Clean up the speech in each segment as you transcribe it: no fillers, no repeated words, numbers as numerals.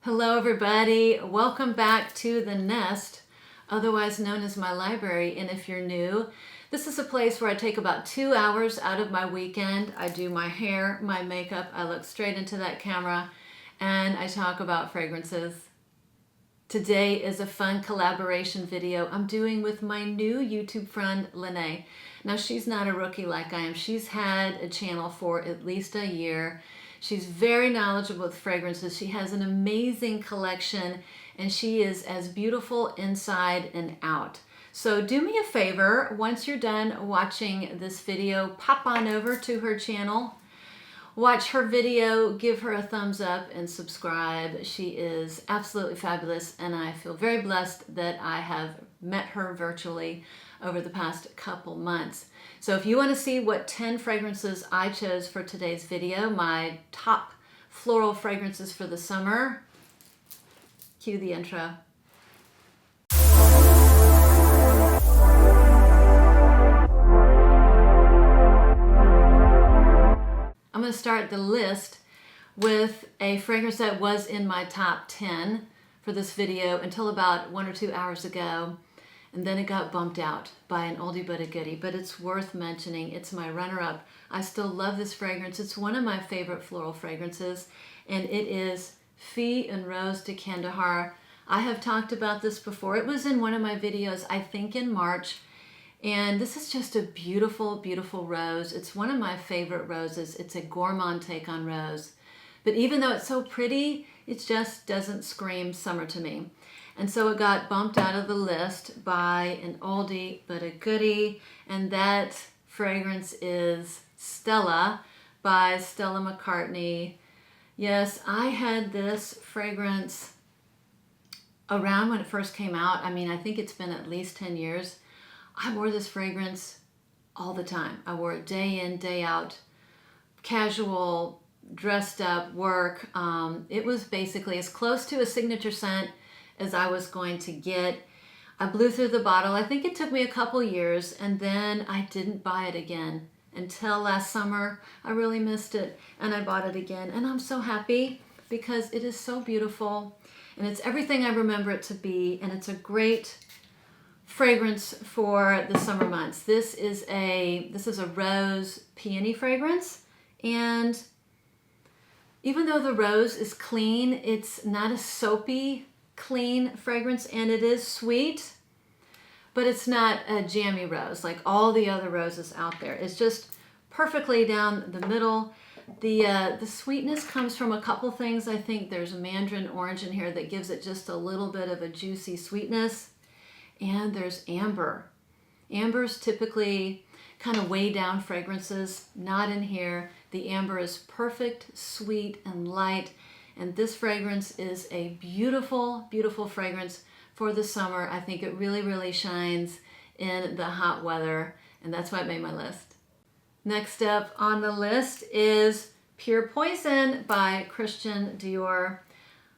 Hello everybody, welcome back to the Nest, otherwise known as my library. And if you're new, this is a place where I take about 2 hours out of my weekend. I do my hair, my makeup, I look straight into that camera, and I talk about fragrances. Today is a fun collaboration video I'm doing with my new YouTube friend, Linae. Now she's not a rookie like I am. She's had a channel for at least a year. She's very knowledgeable with fragrances. She has an amazing collection and she is as beautiful inside and out. So do me a favor, once you're done watching this video, pop on over to her channel, watch her video, give her a thumbs up and subscribe. She is absolutely fabulous and I feel very blessed that I have met her virtually over the past couple months. So if you want to see what 10 fragrances I chose for today's video, my top floral fragrances for the summer, cue the intro. I'm going to start the list with a fragrance that was in my top 10 for this video until about 1 or 2 hours ago. And then it got bumped out by an oldie but a goodie, but it's worth mentioning. It's my runner-up. I still love this fragrance. It's one of my favorite floral fragrances, and it is Fille en Rose de Kandahar. I have talked about this before. It was in one of my videos, I think in March, and this is just a beautiful, beautiful rose. It's one of my favorite roses. It's a gourmand take on rose. But even though it's so pretty, it just doesn't scream summer to me. And so it got bumped out of the list by an oldie but a goodie, and that fragrance is Stella by Stella McCartney. Yes, I had this fragrance around when it first came out. I mean, I think it's been at least 10 years. I wore this fragrance all the time. I wore it day in, day out, casual, dressed up, work. It was basically as close to a signature scent as I was going to get. I blew through the bottle. I think it took me a couple years and then I didn't buy it again until last summer. I really missed it and I bought it again and I'm so happy because it is so beautiful and it's everything I remember it to be, and it's a great fragrance for the summer months. This is a rose peony fragrance, and even though the rose is clean, it's not a soapy clean fragrance, and it is sweet, but it's not a jammy rose like all the other roses out there. It's just perfectly down the middle. The sweetness comes from a couple things. I think there's a mandarin orange in here that gives it just a little bit of a juicy sweetness, and there's amber. Amber's typically kind of way down fragrances, not in here. The amber is perfect, sweet, and light. And this fragrance is a beautiful, beautiful fragrance for the summer. I think it really, really shines in the hot weather, and that's why it made my list. Next up on the list is Pure Poison by Christian Dior.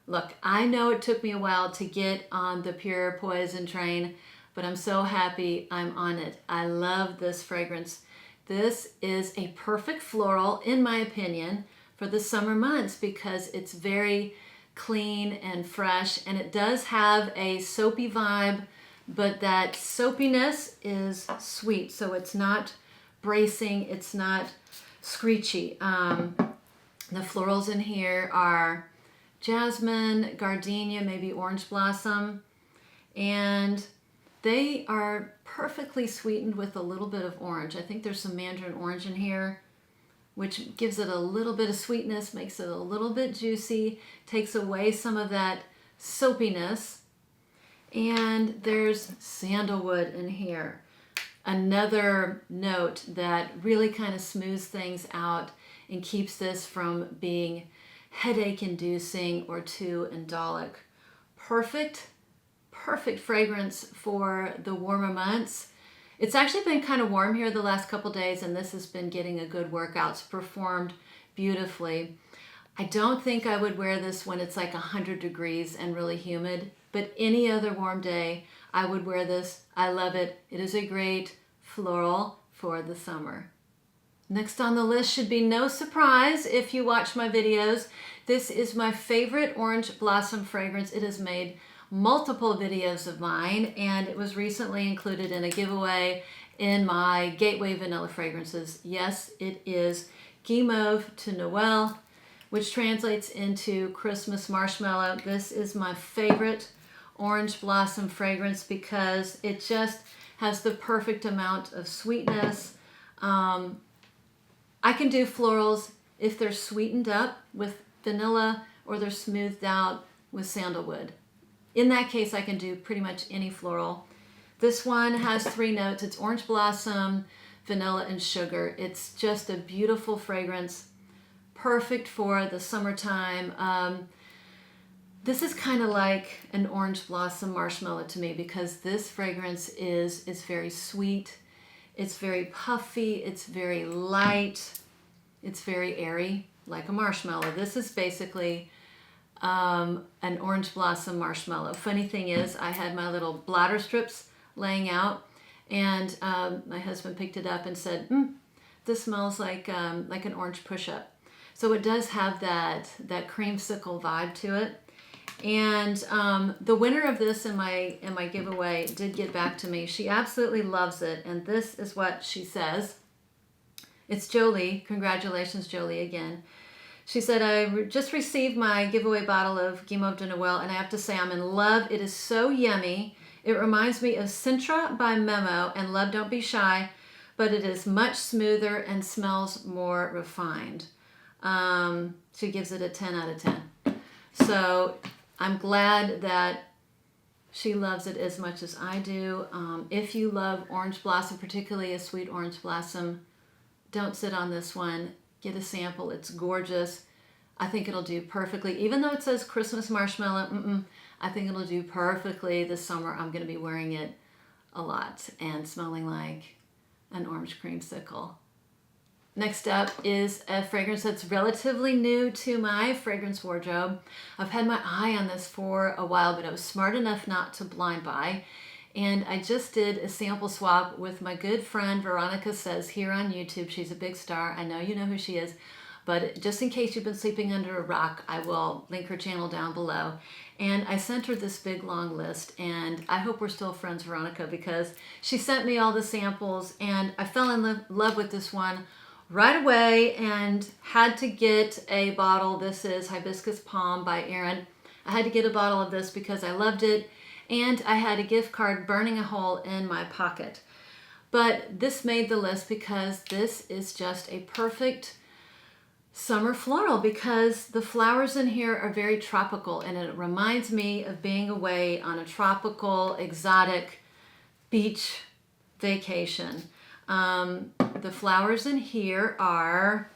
Look, I know it took me a while to get on the Pure Poison train, but I'm so happy I'm on it. I love this fragrance. This is a perfect floral, in my opinion, for the summer months because it's very clean and fresh, and it does have a soapy vibe, but that soapiness is sweet, so it's not bracing, it's not screechy. The florals in here are jasmine, gardenia, maybe orange blossom, and they are perfectly sweetened with a little bit of orange. I think there's some mandarin orange in here, which gives it a little bit of sweetness, makes it a little bit juicy, takes away some of that soapiness. And there's sandalwood in here. Another note that really kind of smooths things out and keeps this from being headache-inducing or too indolic. Perfect, perfect fragrance for the warmer months. It's actually been kind of warm here the last couple days, and this has been getting a good workout. It's performed beautifully. I don't think I would wear this when it's like 100 degrees and really humid, but any other warm day, I would wear this. I love it. It is a great floral for the summer. Next on the list should be no surprise if you watch my videos. This is my favorite orange blossom fragrance. It has made multiple videos of mine, and it was recently included in a giveaway in my Gateway Vanilla Fragrances. Yes, it is Guimauve to Noel, which translates into Christmas Marshmallow. This is my favorite orange blossom fragrance because it just has the perfect amount of sweetness. I can do florals if they're sweetened up with vanilla or they're smoothed out with sandalwood. In that case, I can do pretty much any floral. This one has 3 notes. It's orange blossom, vanilla, and sugar. It's just a beautiful fragrance, perfect for the summertime. This is kind of like an orange blossom marshmallow to me because this fragrance is very sweet. It's very puffy. It's very light. It's very airy, like a marshmallow. This is basically an orange blossom marshmallow. Funny thing is, I had my little bladder strips laying out, and my husband picked it up and said, "This smells like an orange push-up." So it does have that creamsicle vibe to it. And the winner of this in my giveaway did get back to me. She absolutely loves it, and this is what she says. It's Jolie. Congratulations, Jolie, again. She said, I just received my giveaway bottle of Guimauve de Noel, and I have to say I'm in love. It is so yummy. It reminds me of Sintra by Memo and Love Don't Be Shy, but it is much smoother and smells more refined. She gives it a 10 out of 10. So I'm glad that she loves it as much as I do. If you love orange blossom, particularly a sweet orange blossom, don't sit on this one. Get a sample. It's gorgeous. I think it'll do perfectly. Even though it says Christmas Marshmallow, I think it'll do perfectly this summer. I'm going to be wearing it a lot and smelling like an orange creamsicle. Next up is a fragrance that's relatively new to my fragrance wardrobe. I've had my eye on this for a while, but I was smart enough not to blind buy. And I just did a sample swap with my good friend Veronica Says here on YouTube. She's a big star. I know you know who she is. But just in case you've been sleeping under a rock, I will link her channel down below. And I sent her this big long list, and I hope we're still friends, Veronica, because she sent me all the samples, and I fell in love with this one right away and had to get a bottle. This is Hibiscus Palm by Aerin. I had to get a bottle of this because I loved it, and I had a gift card burning a hole in my pocket. But this made the list because this is just a perfect summer floral because the flowers in here are very tropical, and it reminds me of being away on a tropical, exotic beach vacation. The flowers in here are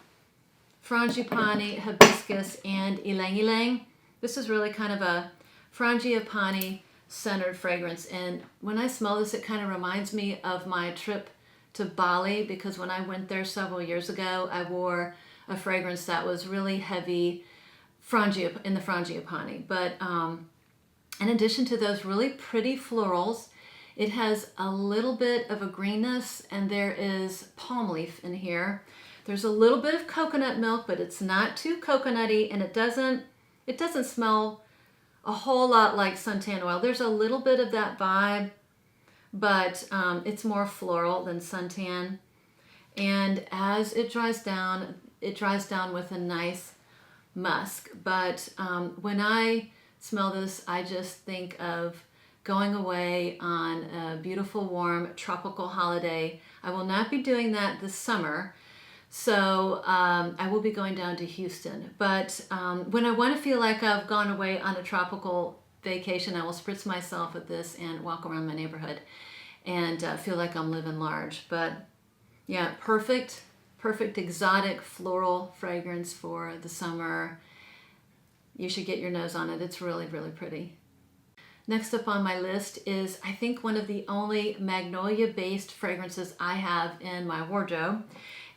Frangipani, Hibiscus, and Ylang Ylang. This is really kind of a Frangipani centered fragrance, and when I smell this, it kind of reminds me of my trip to Bali because when I went there several years ago, I wore a fragrance that was really heavy in the Frangipani. But in addition to those really pretty florals, it has a little bit of a greenness, and there is palm leaf in here. There's a little bit of coconut milk, but it's not too coconutty, and it doesn't smell a whole lot like suntan oil. There's a little bit of that vibe, but it's more floral than suntan. And as it dries down with a nice musk. But when I smell this, I just think of going away on a beautiful, warm, tropical holiday. I will not be doing that this summer, so I will be going down to Houston. But when I want to feel like I've gone away on a tropical vacation, I will spritz myself with this and walk around my neighborhood and feel like I'm living large. But yeah, perfect exotic floral fragrance for the summer. You should get your nose on it. It's really, really pretty. Next up on my list is, I think, one of the only magnolia-based fragrances I have in my wardrobe.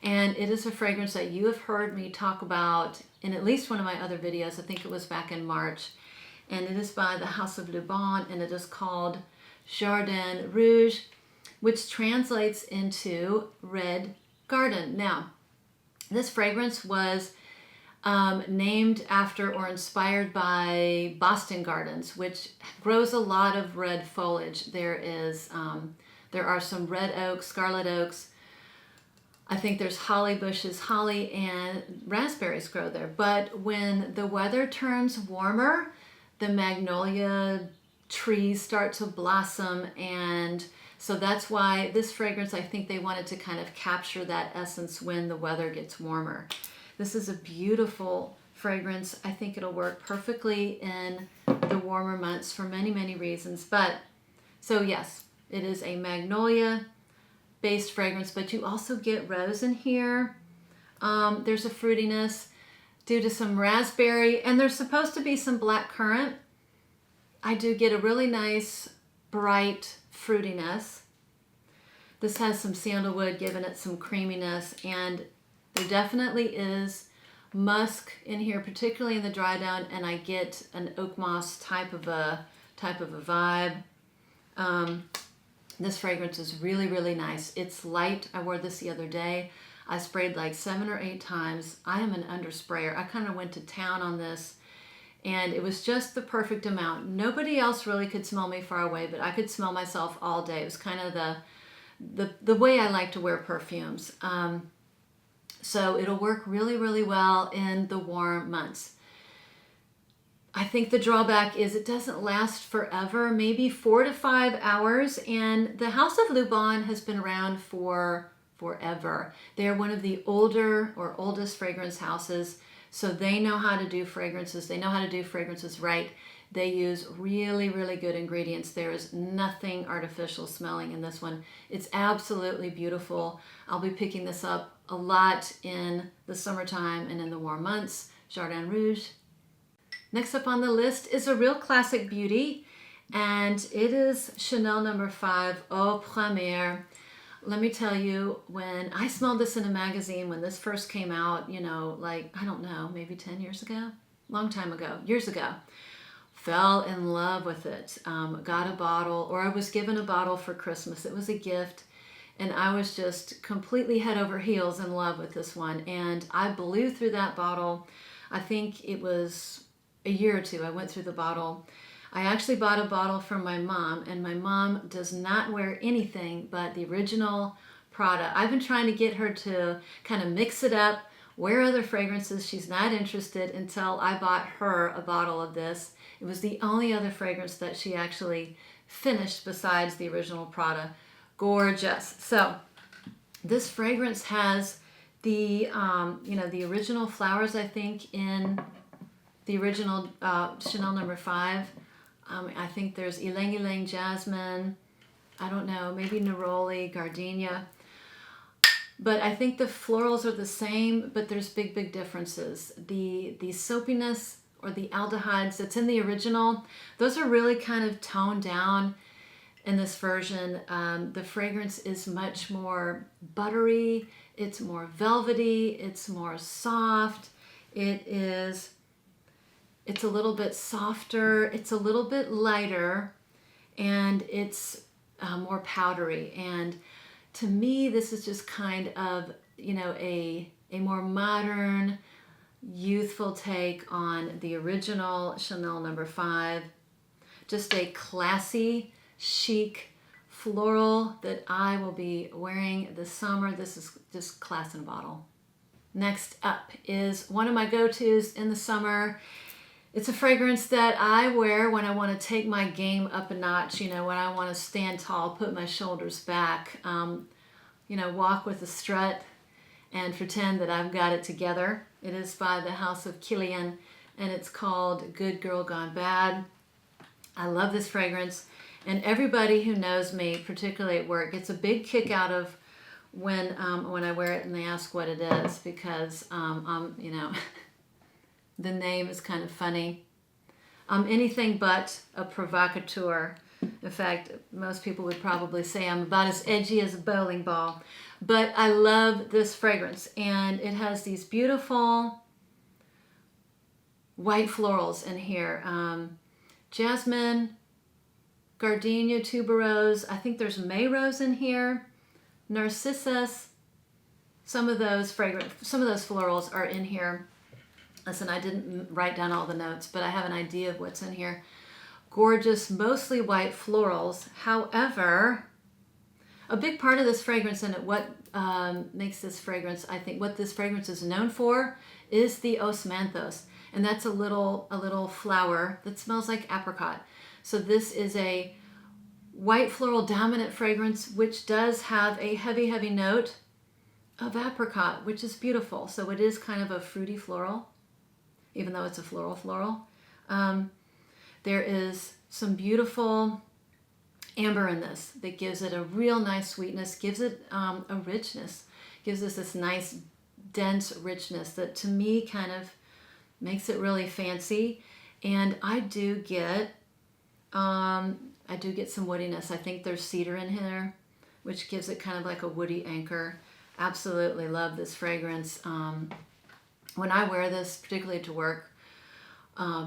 And it is a fragrance that you have heard me talk about in at least one of my other videos. I think it was back in March. And it is by the House of Lubin, and it is called Jardin Rouge, which translates into red garden. Now, this fragrance was named after or inspired by Boston Gardens, which grows a lot of red foliage. There are some red oaks, scarlet oaks. I think there's holly bushes, holly and raspberries grow there. But when the weather turns warmer, the magnolia trees start to blossom, and so that's why this fragrance, I think they wanted to kind of capture that essence when the weather gets warmer. This is a beautiful fragrance. I think it'll work perfectly in the warmer months for many, many reasons. But, so yes, it is a magnolia based fragrance, but you also get rose in here. There's a fruitiness due to some raspberry, and there's supposed to be some black currant. I do get a really nice, bright fruitiness. This has some sandalwood, giving it some creaminess, and there definitely is musk in here, particularly in the dry down, and I get an oak moss type of a vibe. This fragrance is really, really nice. It's light. I wore this the other day. I sprayed like 7 or 8 times. I am an undersprayer. I kind of went to town on this, and it was just the perfect amount. Nobody else really could smell me far away, but I could smell myself all day. It was kind of the way I like to wear perfumes. So it'll work really, really well in the warm months. I think the drawback is it doesn't last forever, maybe 4 to 5 hours. And the House of Lubin has been around for forever. They are one of the older or oldest fragrance houses. So they know how to do fragrances. They know how to do fragrances right. They use really, really good ingredients. There is nothing artificial smelling in this one. It's absolutely beautiful. I'll be picking this up a lot in the summertime and in the warm months. Jardin Rouge. Next up on the list is a real classic beauty, and it is Chanel No. 5 Eau Première. Let me tell you, when I smelled this in a magazine, when this first came out, you know, like, I don't know, maybe 10 years ago? Long time ago, years ago. Fell in love with it. Got a bottle, or I was given a bottle for Christmas. It was a gift, and I was just completely head over heels in love with this one. And I blew through that bottle. I think it was a year or two I went through the bottle. I actually bought a bottle from my mom, and my mom does not wear anything but the original Prada. I've been trying to get her to kind of mix it up, wear other fragrances. She's not interested until I bought her a bottle of this. It was the only other fragrance that she actually finished besides the original Prada. Gorgeous. So this fragrance has the, the original flowers, I think, in the original Chanel No. 5. I think there's ylang ylang jasmine. I don't know, maybe neroli, gardenia. But I think the florals are the same, but there's big, big differences. The soapiness or the aldehydes that's in the original, those are really kind of toned down in this version. The fragrance is much more buttery. It's more velvety. It's more soft. It's a little bit softer, it's a little bit lighter, and it's more powdery. And to me, this is just kind of, a more modern, youthful take on the original Chanel No. 5. Just a classy, chic floral that I will be wearing this summer. This is just class in a bottle. Next up is one of my go-tos in the summer. It's a fragrance that I wear when I want to take my game up a notch, when I want to stand tall, put my shoulders back, walk with a strut and pretend that I've got it together. It is by the House of Killian, and it's called Good Girl Gone Bad. I love this fragrance, and everybody who knows me, particularly at work, gets a big kick out of when I wear it and they ask what it is, because the name is kind of funny. I'm anything but a provocateur. In fact, most people would probably say I'm about as edgy as a bowling ball. But I love this fragrance, and it has these beautiful white florals in here. Jasmine, gardenia, tuberose. I think there's May rose in here. Narcissus. Some of those florals are in here. Listen, I didn't write down all the notes, but I have an idea of what's in here. Gorgeous, mostly white florals. However, a big part of this fragrance and what makes this fragrance, I think, what this fragrance is known for is the osmanthus. And that's a little flower that smells like apricot. So this is a white floral dominant fragrance, which does have a heavy, heavy note of apricot, which is beautiful. So it is kind of a fruity floral, even though it's a floral. There is some beautiful amber in this that gives it a real nice sweetness, gives it a richness, gives us this nice dense richness that to me kind of makes it really fancy. And I do get some woodiness. I think there's cedar in here, which gives it kind of like a woody anchor. Absolutely love this fragrance. When I wear this, particularly to work,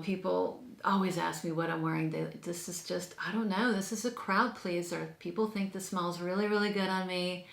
people always ask me what I'm wearing. This is just, I don't know, this is a crowd pleaser. People think this smells really, really good on me.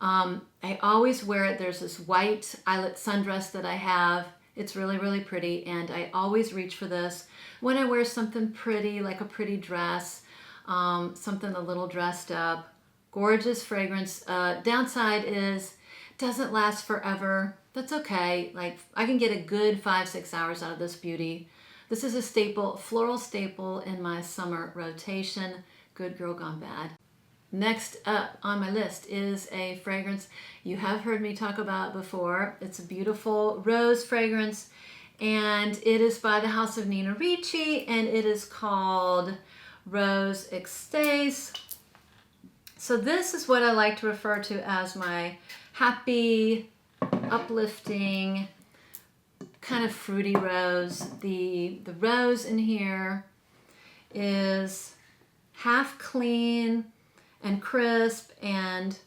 I always wear it. There's this white eyelet sundress that I have. It's really, really pretty, and I always reach for this when I wear something pretty, like a pretty dress, something a little dressed up. Gorgeous fragrance. Downside is it doesn't last forever. That's okay. Like, I can get a good 5-6 hours out of this beauty. This is a staple, floral staple in my summer rotation. Good girl gone bad. Next up on my list is a fragrance you have heard me talk about before. It's a beautiful rose fragrance, and it is by the house of Nina Ricci, and it is called Rose Extase. So this is what I like to refer to as my happy, uplifting, kind of fruity rose. The rose in here is half clean and crisp and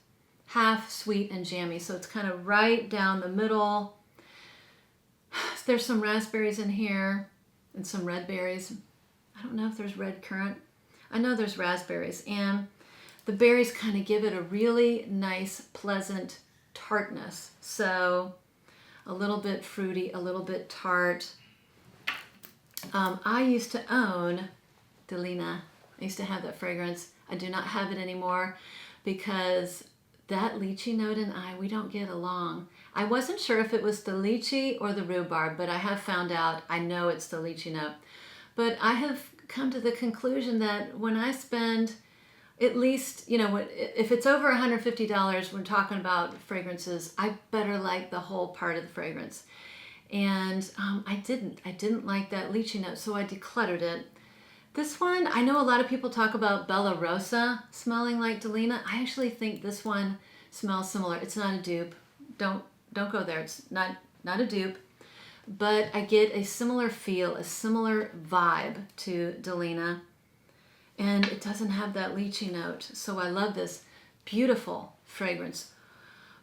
half sweet and jammy. So it's kind of right down the middle. There's some raspberries in here and some red berries. I don't know if there's red currant. I know there's raspberries, and the berries kind of give it a really nice, pleasant tartness. So a little bit fruity, a little bit tart. I used to own Linae. I used to have that fragrance. I do not have it anymore because that lychee note and we don't get along. I wasn't sure if it was the lychee or the rhubarb, but I have found out. I know it's the lychee note. But I have come to the conclusion that when I spend at least, you know, if it's over $150, we're talking about fragrances, I better like the whole part of the fragrance. And I didn't like that lychee note, so I decluttered it. This one, I know a lot of people talk about Bella Rosa smelling like Linae. I actually think this one smells similar. It's not a dupe. Don't go there. It's not a dupe. But I get a similar feel, a similar vibe to Linae. And it doesn't have that lychee note. So I love this beautiful fragrance.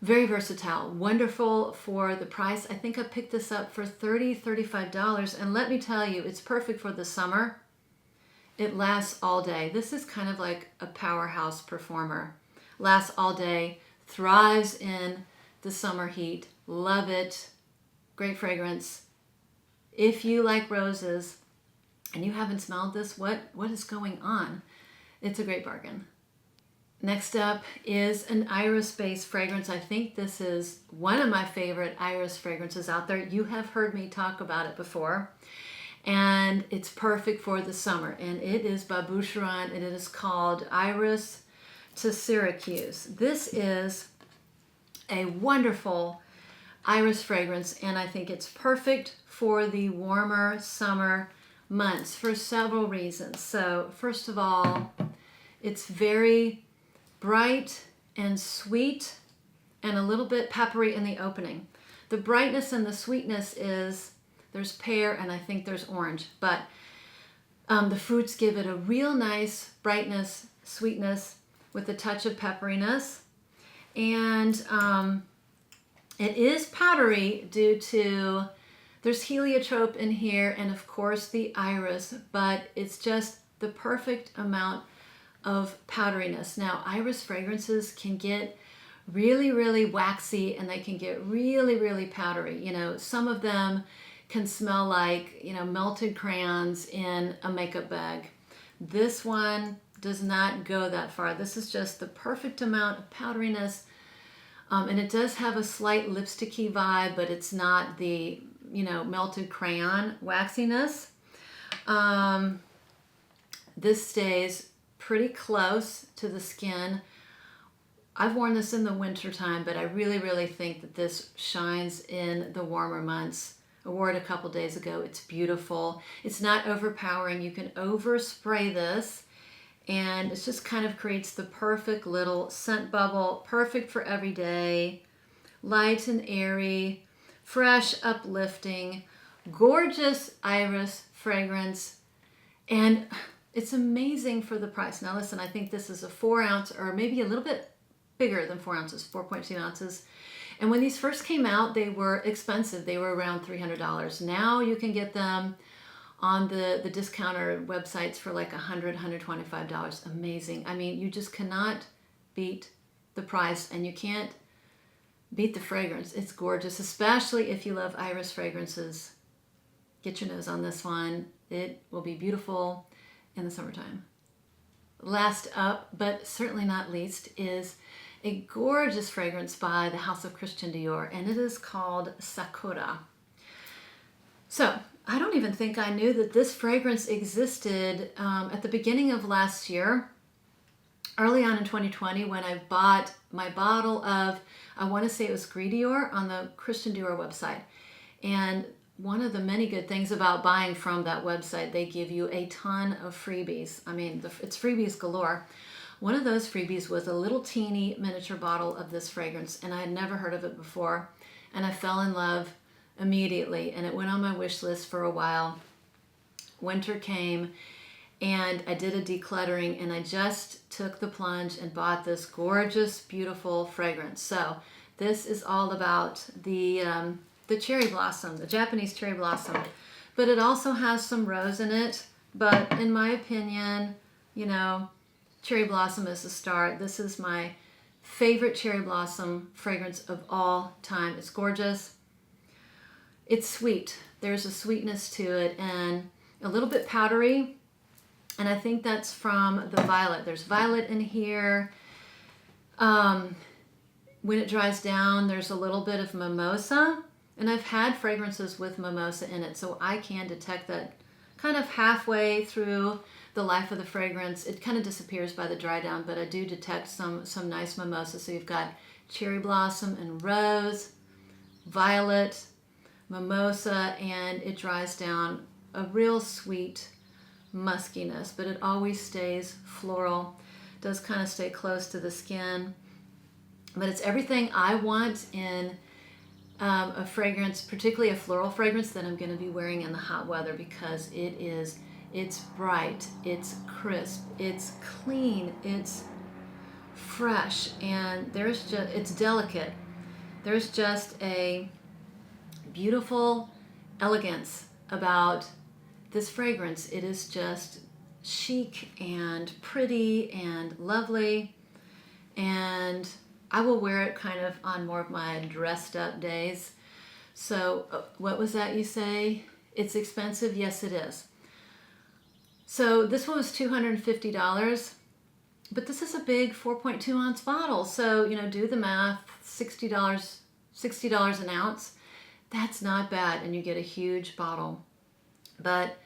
Very versatile, wonderful for the price. I think I picked this up for $35. And let me tell you, it's perfect for the summer. It lasts all day. This is kind of like a powerhouse performer. Lasts all day, thrives in the summer heat. Love it. Great fragrance. If you like roses and you haven't smelled this, what is going on? It's a great bargain. Next up is an iris-based fragrance. I think this is one of my favorite iris fragrances out there. You have heard me talk about it before. And it's perfect for the summer. And it is by Boucheron, and it is called Iris to Syracuse. This is a wonderful iris fragrance, and I think it's perfect for the warmer summer months for several reasons. So first of all, it's very bright and sweet and a little bit peppery in the opening. The brightness and the sweetness is, there's pear and I think there's orange, but the fruits give it a real nice brightness, sweetness with a touch of pepperiness. And it is powdery due to, there's heliotrope in here and of course the iris, but it's just the perfect amount of powderiness. Now, iris fragrances can get really, really waxy and they can get really, really powdery. You know, some of them can smell like, you know, melted crayons in a makeup bag. This one does not go that far. This is just the perfect amount of powderiness. And it does have a slight lipsticky vibe, but it's not the, you know, melted crayon waxiness. This stays pretty close to the skin. I've worn this in the winter time, but I really, really think that this shines in the warmer months. I wore it a couple days ago. It's beautiful. It's not overpowering. You can overspray this, and it just kind of creates the perfect little scent bubble, perfect for every day, light and airy, fresh, uplifting, gorgeous iris fragrance, and it's amazing for the price. Now listen, I think this is a 4 ounce, or maybe a little bit bigger than 4 ounces, 4.2 ounces. And when these first came out, they were expensive. They were around $300. Now you can get them on the discounter websites for like $100, $125. Amazing. I mean, you just cannot beat the price, and you can't beat the fragrance. It's gorgeous, especially if you love iris fragrances. Get your nose on this one. It will be beautiful in the summertime. Last up, but certainly not least, is a gorgeous fragrance by the House of Christian Dior, and it is called Sakura. So I don't even think I knew that this fragrance existed at the beginning of last year, early on in 2020, when I bought my bottle of, I want to say it was Gris Dior on the Christian Dior website. And one of the many good things about buying from that website, they give you a ton of freebies. I mean, it's freebies galore. One of those freebies was a little teeny miniature bottle of this fragrance, and I had never heard of it before, and I fell in love immediately, and it went on my wish list for a while. Winter came, and I did a decluttering, and I just took the plunge and bought this gorgeous, beautiful fragrance. So this is all about the cherry blossom, the Japanese cherry blossom, but it also has some rose in it. But in my opinion, you know, cherry blossom is the star. This is my favorite cherry blossom fragrance of all time. It's gorgeous. It's sweet. There's a sweetness to it, and a little bit powdery. And I think that's from the violet. There's violet in here. When it dries down, there's a little bit of mimosa. And I've had fragrances with mimosa in it, so I can detect that kind of halfway through the life of the fragrance. It kind of disappears by the dry down, but I do detect some nice mimosa. So you've got cherry blossom and rose, violet, mimosa, and it dries down a real sweet muskiness, but it always stays floral. It does kind of stay close to the skin, but it's everything I want in a fragrance, particularly a floral fragrance that I'm going to be wearing in the hot weather, because it's bright, it's crisp, it's clean, it's fresh, and it's delicate. There's just a beautiful elegance about this fragrance. It is just chic and pretty and lovely, and I will wear it kind of on more of my dressed up days. So what was that you say? It's expensive? Yes, it is. So this one was $250, but this is a big 4.2 ounce bottle. So, you know, do the math, $60 an ounce. That's not bad, and you get a huge bottle. But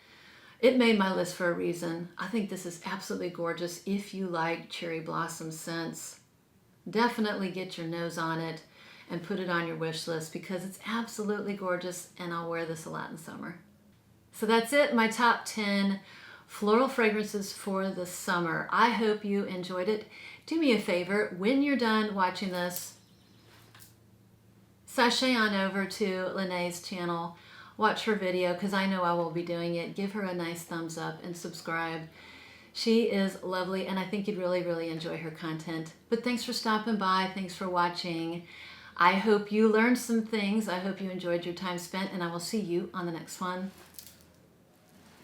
it made my list for a reason. I think this is absolutely gorgeous if you like cherry blossom scents. Definitely get your nose on it and put it on your wish list, because it's absolutely gorgeous, and I'll wear this a lot in summer. So that's it, my top 10 floral fragrances for the summer. I hope you enjoyed it. Do me a favor, when you're done watching this, sashay on over to Linae's channel, watch her video, because I know I will be doing it. Give her a nice thumbs up and subscribe. She is lovely, and I think you'd really, really enjoy her content. But thanks for stopping by. Thanks for watching. I hope you learned some things. I hope you enjoyed your time spent, and I will see you on the next one.